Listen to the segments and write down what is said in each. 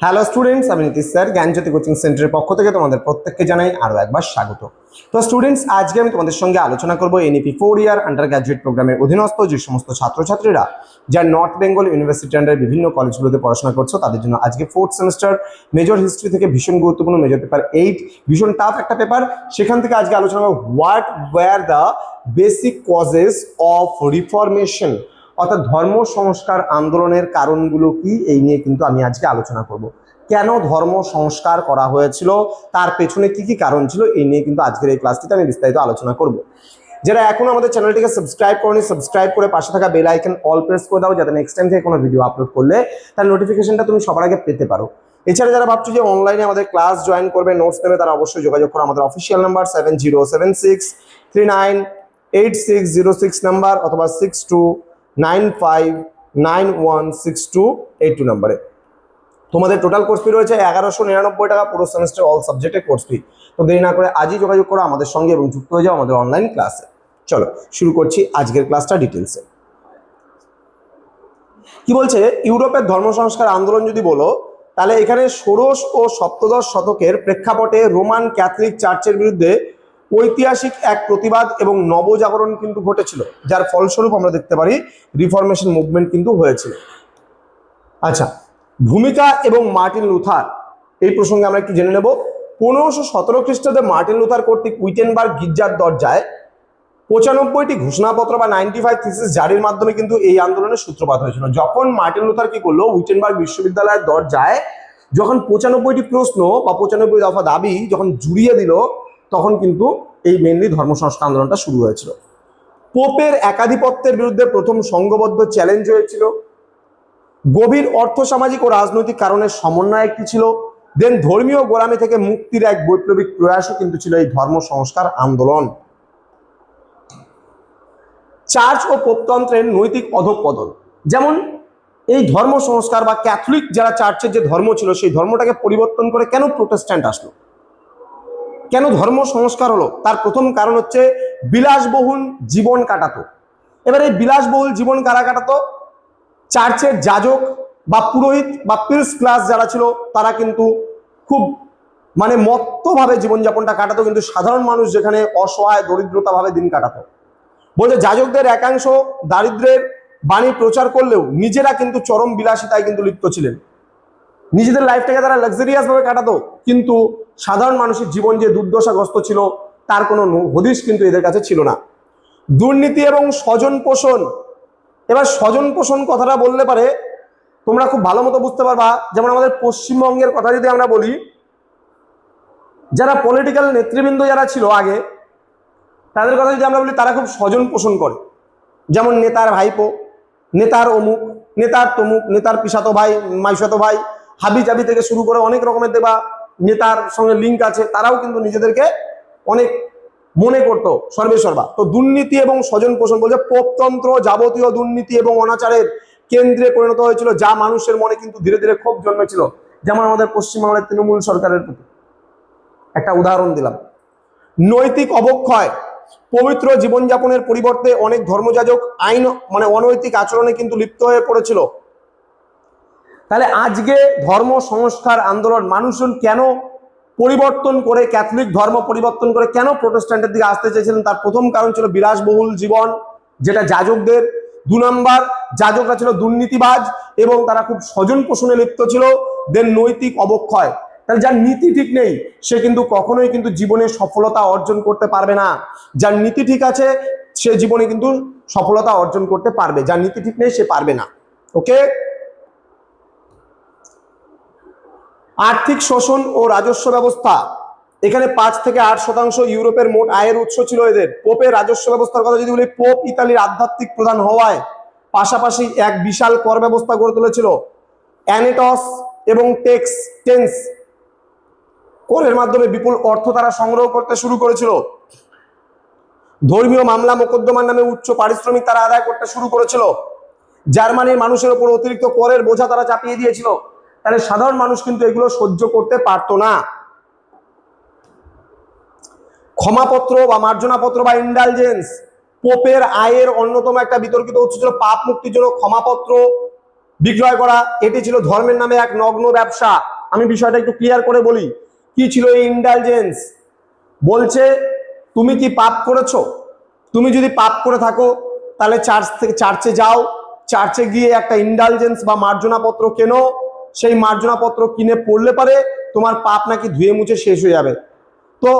Hello students, আমি Nitish sir জ্ঞানজ্যোতি coaching সেন্টারের পক্ষ থেকে তোমাদের প্রত্যেককে জানাই আরও একবার স্বাগত। তো স্টুডেন্টস, আজকে আমি তোমাদের সঙ্গে আলোচনা করব এনইপি 4 ইয়ার আন্ডার গ্র্যাজুয়েট প্রোগ্রামের অধীনস্থ যে সমস্ত ছাত্রছাত্রীরা যারা নর্থ বেঙ্গল ইউনিভার্সিটি আন্ডার বিভিন্ন কলেজগুলোতে পড়াশোনা করছো তাদের জন্য আজকে 4th সেমিস্টার মেজর হিস্ট্রি থেকে ভীষণ গুরুত্বপূর্ণ মেজর পেপার 8, ভীষণ টাফ একটা পেপার। সেখান থেকে আজকে আলোচনা করব what were the basic causes of reformation, অর্থাৎ ধর্ম সংস্কার আন্দোলনের কারণগুলো কি, এই নিয়ে কিন্তু আমি আজকে আলোচনা করব। কেন ধর্ম সংস্কার করা হয়েছিল, তার পেছনে কি কি কারণ ছিল, এই নিয়ে কিন্তু আজকের এই ক্লাসটিতে আমি বিস্তারিত আলোচনা করব। যারা এখনো আমাদের চ্যানেলটিকে সাবস্ক্রাইব করনি, সাবস্ক্রাইব করে পাশে থাকা বেল আইকন অল প্রেস করে দাও, যাতে নেক্সট টাইম থেকে কোনো ভিডিও আপলোড করলে তার নোটিফিকেশনটা তুমি সবার আগে পেতে পারো। এছাড়া যারা ভাবছো যে অনলাইনে আমাদের ক্লাস জয়েন করবে, নোটস নেবে, তারা অবশ্যই যোগাযোগ করো আমাদের অফিসিয়াল নাম্বার 7076398606 নাম্বার অথবা 6295916282 নাম্বারে। তোমাদের টোটাল কোর্স ফি রয়েছে 1199 টাকা, পুরো সেমিস্টার অল সাবজেক্টের কোর্স ফি। তো দেরি না করে আজই যোগাযোগ করো আমাদের সঙ্গে এবং যুক্ত হয়ে যাও আমাদের অনলাইন ক্লাসে। চলো শুরু করছি আজকের ক্লাসটা ডিটেলসে। কি বলছে, ইউরোপের ধর্ম সংস্কার আন্দোলন যদি বলো, তাহলে এখানে ষোড়শ ও সপ্তদশ শতকের প্রেক্ষাপটে রোমান ক্যাথলিক চার্চের বিরুদ্ধে ঐতিহাসিক এক প্রতিবাদ এবং নবজাগরণ কিন্তু ঘটেছিল, যার ফলস্বরূপ আমরা দেখতে পারি রিফরমেশন মুভমেন্ট কিন্তু হয়েছিল। আচ্ছা, ভূমিকা এবং মার্টিন লুথার, এই প্রসঙ্গে আমরা একটু জেনে নেব। 1517 খ্রিস্টাব্দে মার্টিন লুথার কর্তৃক উইটেনবার্গ গির্জার দরজায় 95টি ঘোষণাপত্র বা 95 থিসিস জারির মাধ্যমে কিন্তু এই আন্দোলনের সূত্রপাত হয়েছিল। যখন মার্টিন লুথার কি করলো, উইটেনবার্গ বিশ্ববিদ্যালয়ের দরজায় যখন 95টি প্রশ্ন বা 95 দফা দাবি যখন জুড়িয়ে দিল, তখন কিন্তু এই মেনলি ধর্ম সংস্কার আন্দোলনটা শুরু হয়েছিল। পোপের একাধিপত্যের বিরুদ্ধে প্রথম সংঘবদ্ধ চ্যালেঞ্জ হয়েছিল। গভীর অর্থ সামাজিক ও রাজনৈতিক কারণের সমন্বয় একটি ছিল। দেন ধর্মীয় গোলামি থেকে মুক্তির এক বৈপ্লবিক প্রয়াসও কিন্তু ছিল এই ধর্ম সংস্কার আন্দোলন। চার্চ ও পোপতন্ত্রের নৈতিক অধঃপতন, যেমন এই ধর্ম সংস্কার বা ক্যাথলিক যারা চার্চের যে ধর্ম ছিল সেই ধর্মটাকে পরিবর্তন করে কেন প্রোটেস্ট্যান্ট আসলো, কেন ধর্ম সংস্কার হলো, তার প্রথম কারণ হচ্ছে বিলাসবহুল জীবন কাটাতো। এবার এই বিলাসবহুল জীবন কারা কাটাতো? চার্চের যাজক বা পুরোহিত বা পিলস ক্লাস যারা ছিল তারা কিন্তু খুব মত্তভাবে জীবনযাপনটা কাটাতো, কিন্তু সাধারণ মানুষ যেখানে অসহায় দরিদ্রতাভাবে দিন কাটাতো। বলছে যাজকদের একাংশ দারিদ্রের বাণী প্রচার করলেও নিজেরা কিন্তু চরম বিলাসিতায় কিন্তু লিপ্ত ছিলেন, নিজেদের লাইফটাকে তারা লাক্সারিয়াস ভাবে কাটাতো, কিন্তু সাধারণ মানুষের জীবন যে দুর্দশাগ্রস্ত ছিল তার কোনো হদিশ কিন্তু এদের কাছে ছিল না। দুর্নীতি এবং স্বজন পোষণ, এবার স্বজন পোষণ কথাটা বললে পারে তোমরা খুব ভালো মতো বুঝতে পারবা। যেমন আমাদের পশ্চিমবঙ্গের কথা যদি আমরা বলি, যারা পলিটিক্যাল নেতৃবৃন্দ যারা ছিল আগে, তাদের কথা যদি আমরা বলি, তারা খুব স্বজন পোষণ করে। যেমন নেতার ভাইপো, নেতার অমুক, নেতার তমুক, নেতার পিসাতো ভাই, মাইসাতো ভাই, হাবি জাবি থেকে শুরু করে অনেক রকমের দেবা নেতার সঙ্গে লিঙ্ক আছে, তারাও কিন্তু নিজেদেরকে অনেক মনে করতো সর্বে সর্বা। তো দুর্নীতি এবং স্বজন পোষণ, বলছে পোপতন্ত্র যাবতীয় দুর্নীতি এবং অনাচারের কেন্দ্রে পরিণত হয়েছিল, যা মানুষের মনে কিন্তু ধীরে ধীরে ক্ষোভ জন্মেছিল। যেমন আমাদের পশ্চিমবাংলার তৃণমূল সরকারের প্রতি একটা উদাহরণ দিলাম। নৈতিক অবক্ষয়, পবিত্র জীবনযাপনের পরিবর্তে অনেক ধর্মযাজক আইন অনৈতিক আচরণে কিন্তু লিপ্ত হয়ে পড়েছিল। তাহলে আজকে ধর্ম সংস্কার আন্দোলন মানুষজন কেন পরিবর্তন করে, ক্যাথলিক ধর্ম পরিবর্তন করে কেন প্রোটেস্ট্যান্টের দিকে আসতে চেয়েছিলেন, তার প্রথম কারণ ছিল বিলাসবহুল জীবন, যেটা যাজকদের। 2 নম্বর, যাজকরা ছিল দুর্নীতিবাজ এবং তারা খুব স্বজন পোষণে লিপ্ত ছিল। দেন নৈতিক অবক্ষয়, তাহলে যার নীতি ঠিক নেই সে কিন্তু কখনোই কিন্তু জীবনে সফলতা অর্জন করতে পারবে না। যার নীতি ঠিক আছে সে জীবনে কিন্তু সফলতা অর্জন করতে পারবে, যার নীতি ঠিক নেই সে পারবে না। ওকে। আর্থিক শোষণ ও রাজস্ব ব্যবস্থা, এখানে 5 থেকে 8% ইউরোপের মোট আয়ের উৎস ছিল এদের। পোপের রাজস্ব ব্যবস্থার কথা যদি বলি, পোপ ইতালির আধ্যাত্মিক প্রধান হওয়ায় পাশাপাশি এক বিশাল কর ব্যবস্থা গড়ে তুলেছিল। অ্যানেটস এবং টেন্স করের মাধ্যমে বিপুল অর্থ তারা সংগ্রহ করতে শুরু করেছিল। ধর্মীয় মামলা মোকদ্দমার নামে উচ্চ পারিশ্রমিক তারা আদায় করতে শুরু করেছিল। জার্মানির মানুষের উপর অতিরিক্ত করের বোঝা তারা চাপিয়ে দিয়েছিল, তাহলে সাধারণ মানুষ কিন্তু এগুলো সহ্য করতে পারতো না। ক্ষমাপত্র বা মার্জনাপত্র বা ইন্ডালজেন্স, পোপের আয়ের অন্যতম একটা বিতর্কিত উৎস ছিল পাপ মুক্তির জন্য ক্ষমাপত্র বিক্রয় করা। এটি ছিল ধর্মের নামে এক নগ্ন ব্যবসা। আমি বিষয়টা একটু ক্লিয়ার করে বলি কি ছিল এই ইন্ডালজেন্স। বলছে তুমি কি পাপ করেছো, তুমি যদি পাপ করে থাকো তাহলে চার্চে যাও, চার্চে গিয়ে একটা ইন্ডালজেন্স বা মার্জনা পত্র কেনো, সেই মার্জনা পত্র কিনে পড়লে পারে তোমার পাপ নাকি ধুয়ে মুছে শেষ হয়ে যাবে। তো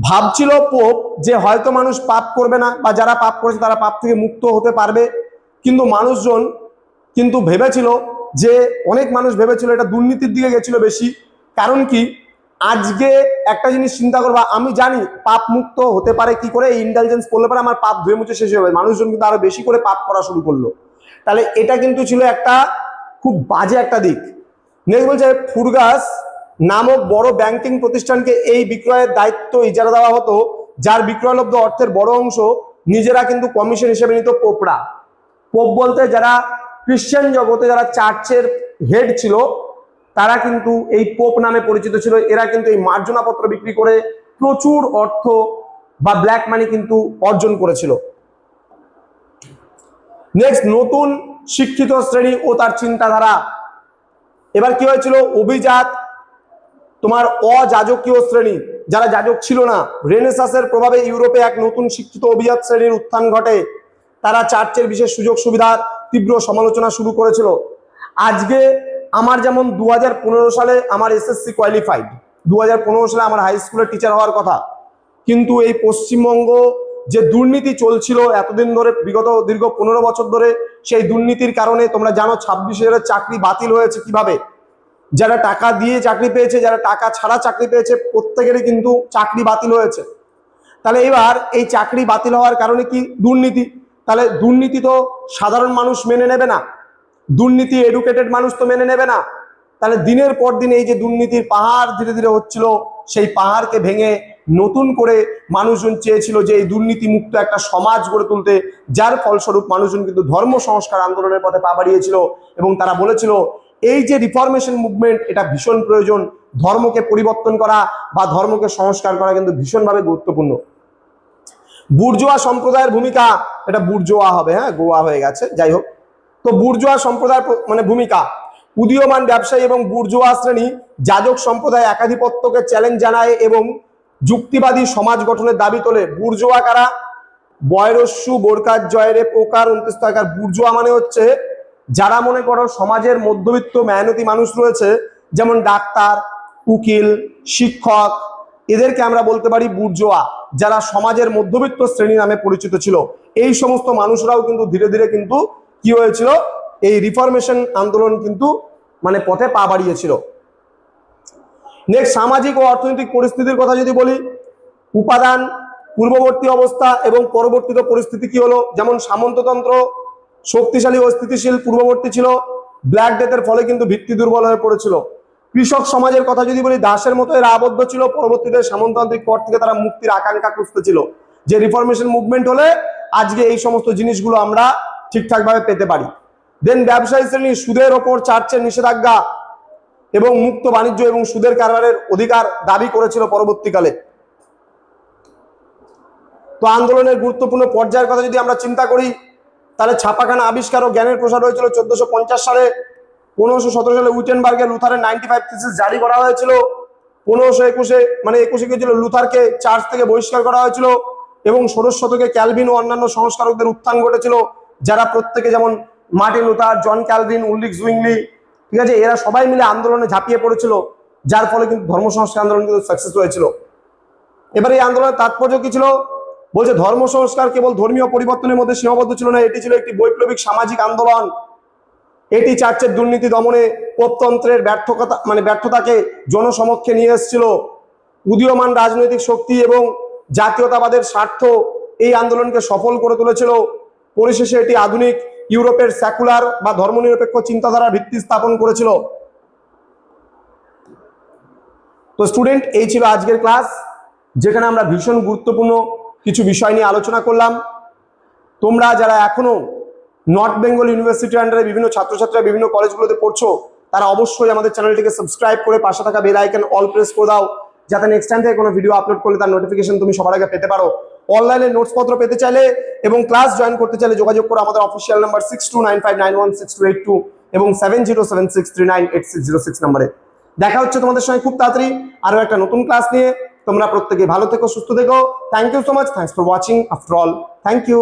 ভাবছিল পোপ যে হয়তো মানুষ পাপ করবে না, বা যারা পাপ করেছে তারা পাপ থেকে মুক্ত হতে পারবে, কিন্তু মানুষজন কিন্তু ভেবেছিল যে, অনেক মানুষ ভেবেছিল এটা দুর্নীতির দিকে গেছিল বেশি। কারণ কি, আজকে একটা জিনিস চিন্তা করবা, আমি জানি পাপ মুক্ত হতে পারে কি করে, এই ইন্টেলিজেন্স করলে পারে আমার পাপ ধুয়ে মুছে শেষ হবে, মানুষজন কিন্তু আরো বেশি করে পাপ করা শুরু করলো। তাহলে এটা কিন্তু ছিল একটা খুব বাজে একটা দিক। নেক্সট বলছে ফুরগাস নামক বড় ব্যাংকিং প্রতিষ্ঠানকে এই বিক্রয়ের দায়িত্ব ইজারা দেওয়া হতো, যার বিক্রয়লব্ধ অর্থের বড় অংশ নিজেরা কিন্তু কমিশন হিসেবে নিত পোপরা। পোপ বলতে যারা খ্রিস্টান জগতে যারা চার্চের হেড ছিল তারা কিন্তু এই পোপ নামে পরিচিত ছিল। এরা কিন্তু এই মার্জনা পত্র বিক্রি করে প্রচুর অর্থ বা ব্ল্যাক মানি কিন্তু অর্জন করেছিল। নেক্সট, নতুন শিক্ষিত শ্রেণী ও তার চিন্তাধারা। এবার কি হয়েছিল, অভিজাত তোমার অযাজকীয় শ্রেণী, যারা যাজক ছিল না, রেনেসাসের প্রভাবে ইউরোপে এক নতুন শিক্ষিত অভিজাত শ্রেণীর উত্থান ঘটে। তারা চার্চের বিশেষ সুযোগ সুবিধার তীব্র সমালোচনা শুরু করেছিল। আজকে আমার যেমন 2015 সালে আমার এসএসসি কোয়ালিফাইড, 2015 সালে আমার হাই স্কুলের টিচার হওয়ার কথা, কিন্তু এই পশ্চিমবঙ্গ যে দুর্নীতি চলছিল এতদিন ধরে, বিগত দীর্ঘ 15 বছর ধরে, সেই দুর্নীতির কারণে তোমরা জানো 26,000 চাকরি বাতিল হয়েছে। কিভাবে, যারা টাকা দিয়ে চাকরি পেয়েছে, যারা টাকা ছাড়া চাকরি পেয়েছে, প্রত্যেকেরই কিন্তু চাকরি বাতিল হয়েছে। তাহলে এবার এই চাকরি বাতিল হওয়ার কারণে কি, দুর্নীতি। তাহলে দুর্নীতি তো সাধারণ মানুষ মেনে নেবে না, দুর্নীতি এডুকেটেড মানুষ তো মেনে নেবে না। তাহলে দিনের পর দিন এই যে দুর্নীতির পাহাড় ধীরে ধীরে হচ্ছিল, সেই পাহাড়কে ভেঙে নতুন করে মানুষজন চেয়েছিল যে এই দুর্নীতি মুক্ত একটা সমাজ গড়ে তুলতে, যার ফলস্বরূপ মানুষজন কিন্তু ধর্ম সংস্কার আন্দোলনের পথে পা বাড়িয়েছিল এবং তারা বলেছিল এই যে রিফরমেশন মুভমেন্ট, এটা ভীষণ প্রয়োজন, ধর্মকে পরিবর্তন করা বা ধর্মকে সংস্কার করা কিন্তু ভীষণভাবে গুরুত্বপূর্ণ। বুর্জোয়া সম্প্রদায়ের ভূমিকা, এটা বুর্জোয়া হবে, হ্যাঁ গোয়া হয়ে গেছে, যাই হোক। তো বুর্জোয়া সম্প্রদায়ের মানে ভূমিকা, উদীয়মান ব্যবসায়ী এবং বুর্জোয়া শ্রেণী যাজক সম্প্রদায় একাধিপত্যকে চ্যালেঞ্জ জানায় এবং যুক্তিবাদী সমাজ গঠনের দাবি তোলে। বুর্জোয়া কারা, বয়রস্যু বোরকার জয়রে পোকার 29 বুর্জোয়া মানে হচ্ছে যারা মনে করো সমাজের মধ্যবিত্ত মেহনতি মানুষ রয়েছে, যেমন ডাক্তার, উকিল, শিক্ষক, এদেরকে আমরা বলতে পারি বুর্জোয়া, যারা সমাজের মধ্যবিত্ত শ্রেণী নামে পরিচিত ছিল। এই সমস্ত মানুষরাও কিন্তু ধীরে ধীরে কিন্তু কি হয়েছিল, এই রিফরমেশন আন্দোলন কিন্তু মানে পথে পা বাড়িয়েছিল। নেক্সট, সামাজিক ও অর্থনৈতিক পরিস্থিতির কথা যদি বলি, উপাদান, পূর্ববর্তী অবস্থা এবং পরবর্তীত পরিস্থিতি কি হলো, যেমন সামন্ততন্ত্র শক্তিশালী ও স্থিতিশীল পূর্ববর্তী ছিল, ব্ল্যাক ডেথের ফলে কিন্তু ভিত্তি দুর্বল হয়ে পড়েছিল। কৃষক সমাজের কথা যদি বলি, দাসের মতো এরা আবদ্ধ ছিল, পরবর্তীতে সামন্ততান্ত্রিক পর থেকে তারা মুক্তির আকাঙ্ক্ষা খুঁজতেছিল, যে রিফরমেশন মুভমেন্ট হলে আজকে এই সমস্ত জিনিসগুলো আমরা ঠিকঠাক ভাবে পেতে পারি। দেন ব্যবসায়ী শ্রেণী, সুদের ওপর চার্চের নিষেধাজ্ঞা এবং মুক্ত বাণিজ্য এবং সুদের কারবারের অধিকার দাবি করেছিল পরবর্তীকালে। তো আন্দোলনের গুরুত্বপূর্ণ পর্যায়ের কথা যদি আমরা চিন্তা করি, তাহলে ছাপাখানা আবিষ্কার ও জ্ঞানের প্রসার হয়েছিল 1450 সালে। 1517 সালে উইটেনবার্গে লুথারের 95 থিসিস জারি করা হয়েছিল। 1521 মানে 21 ছিল লুথারকে চার্চ থেকে বহিষ্কার করা হয়েছিল এবং 16 শতকে ক্যালভিন ও অন্যান্য সংস্কারকদের উত্থান ঘটেছিল, যারা প্রত্যেকে যেমন মার্টিন লুথার, জন ক্যালভিন, উলরিখ জুইংলি, ঠিক আছে, এরা সবাই মিলে আন্দোলনে ঝাঁপিয়ে পড়েছিল, যার ফলে কিন্তু ধর্ম সংস্কার আন্দোলন কিন্তু সাকসেস হয়েছিল। এবার এই আন্দোলনের তাৎপর্য কি ছিল, বলছে ধর্ম সংস্কার কেবল ধর্মীয় পরিবর্তনের মধ্যে সীমাবদ্ধ ছিল না, এটি ছিল একটি বৈপ্লবিক সামাজিক আন্দোলন। এটি চার্চের দুর্নীতি দমনে পোপতন্ত্রের ব্যর্থতাকে জনসমক্ষে নিয়ে এসেছিল। উদীয়মান রাজনৈতিক শক্তি এবং জাতীয়তাবাদের স্বার্থ এই আন্দোলনকে সফল করে তুলেছিল। পরিশেষে এটি আধুনিক ইউরোপের সেকুলার বা ধর্মনিরপেক্ষ চিন্তাধারার ভিত্তি স্থাপন করেছিল। তো স্টুডেন্ট, এই ছিল আজকের ক্লাস, যেখানে আমরা ভীষণ গুরুত্বপূর্ণ কিছু বিষয় নিয়ে আলোচনা করলাম। তোমরা যারা এখনো নর্থ বেঙ্গল ইউনিভার্সিটি আন্ডারে বিভিন্ন ছাত্রছাত্রীরা বিভিন্ন কলেজগুলোতে পড়ছো, তারা অবশ্যই আমাদের চ্যানেলটিকে সাবস্ক্রাইব করে পাশে থাকা বেল আইকন অল প্রেস করে দাও, যাতে নেক্সট টাইম থেকে কোনো ভিডিও আপলোড করলে তার নোটিফিকেশন তুমি সবার আগে পেতে পারো। অনলাইনে নোটস পত্র পেতে চাইলে এবং ক্লাস জয়েন করতে চাইলে যোগাযোগ করো আমাদের অফিসিয়াল নাম্বার 6295916282 এবং 7076398606 নম্বরে। দেখা হচ্ছে তোমাদের সঙ্গে খুব তাড়াতাড়ি আরো একটা নতুন ক্লাস নিয়ে। তোমরা প্রত্যেকে ভালো থেকো, সুস্থ থেকো। Thank you so much, thanks for watching after all, thank you.